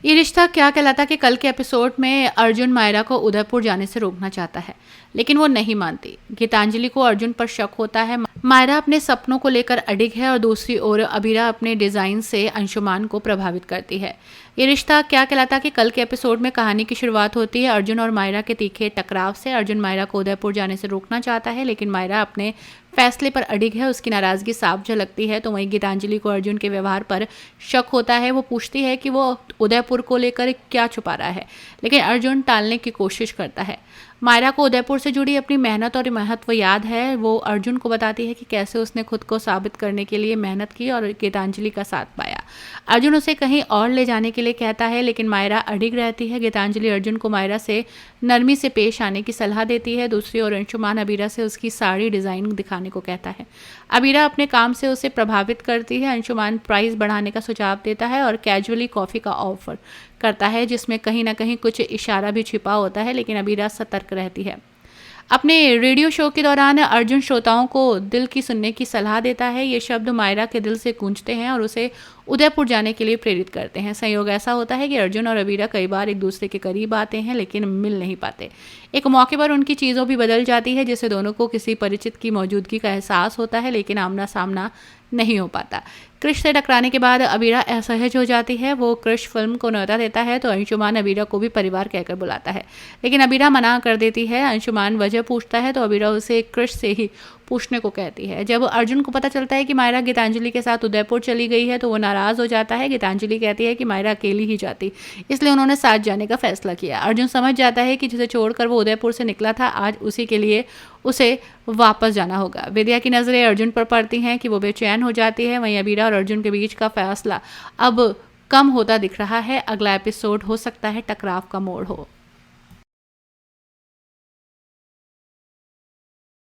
ये रिश्ता क्या कहलाता कि कल के एपिसोड में अर्जुन मायरा को उदयपुर जाने से रोकना चाहता है, लेकिन वो नहीं मानती। गीतांजलि को अर्जुन पर शक होता है। मायरा अपने सपनों को लेकर अडिग है और दूसरी ओर अबीरा अपने डिजाइन से अंशुमान को प्रभावित करती है। ये रिश्ता क्या कहलाता कि कल के एपिसोड में कहानी की शुरुआत होती है अर्जुन और मायरा के तीखे टकराव से। अर्जुन मायरा को उदयपुर जाने से रोकना चाहता है, लेकिन मायरा अपने फैसले पर अडिग है। उसकी नाराजगी साफ झलकती है। तो वहीं गीतांजलि को अर्जुन के व्यवहार पर शक होता है। वो पूछती है कि वो उदयपुर को लेकर क्या छुपा रहा है, लेकिन अर्जुन टालने की कोशिश करता है। मायरा को उदयपुर से जुड़ी अपनी मेहनत और महत्व याद है। वो अर्जुन को बताती है कि कैसे उसने खुद को साबित करने के लिए मेहनत की और गीतांजलि का साथ पाया। अर्जुन उसे कहीं और ले जाने के लिए कहता है, लेकिन मायरा अडिग रहती है। गीतांजलि अर्जुन को मायरा से नरमी से पेश आने की सलाह देती है। दूसरी ओर अंशुमान अबीरा से उसकी साड़ी डिजाइन दिखाने को कहता है। अबीरा अपने काम से उसे प्रभावित करती है। अंशुमान प्राइस बढ़ाने का सुझाव देता है और कैजुअली कॉफी का ऑफर करता है, जिसमें कहीं ना कहीं कुछ इशारा भी छिपा होता है, लेकिन अबीरा सतर्क रहती है। अपने रेडियो शो के दौरान अर्जुन श्रोताओं को दिल की सुनने की सलाह देता है। ये शब्द मायरा के दिल से गूंजते हैं और उसे उदयपुर जाने के लिए प्रेरित करते हैं। संयोग ऐसा होता है कि अर्जुन और अबीरा कई बार एक दूसरे के करीब आते हैं, लेकिन मिल नहीं पाते। एक मौके पर उनकी चीज़ों भी बदल जाती है, जिससे दोनों को किसी परिचित की मौजूदगी का एहसास होता है, लेकिन आमना सामना नहीं हो पाता। क्रिश से टकराने के बाद अबीरा असहज हो जाती है। वो क्रिश फिल्म को न्योता देता है तो अंशुमान अबीरा को भी परिवार कहकर बुलाता है, लेकिन अबीरा मना कर देती है। अंशुमान वजह पूछता है तो अबीरा उसे क्रिश से ही पूछने को कहती है। जब अर्जुन को पता चलता है कि मायरा गीतांजलि के साथ उदयपुर चली गई है तो वो नाराज हो जाता है। गीतांजलि कहती है कि मायरा अकेली ही जाती, इसलिए उन्होंने साथ जाने का फैसला किया। अर्जुन समझ जाता है कि जिसे छोड़कर वो उदयपुर से निकला था, आज उसी के लिए उसे वापस जाना होगा। विद्या की नज़रें अर्जुन पर पड़ती हैं कि वो बेचैन हो जाती है। वहीं अबीरा और अर्जुन के बीच का फैसला अब कम होता दिख रहा है। अगला एपिसोड हो सकता है टकराव का मोड़ हो।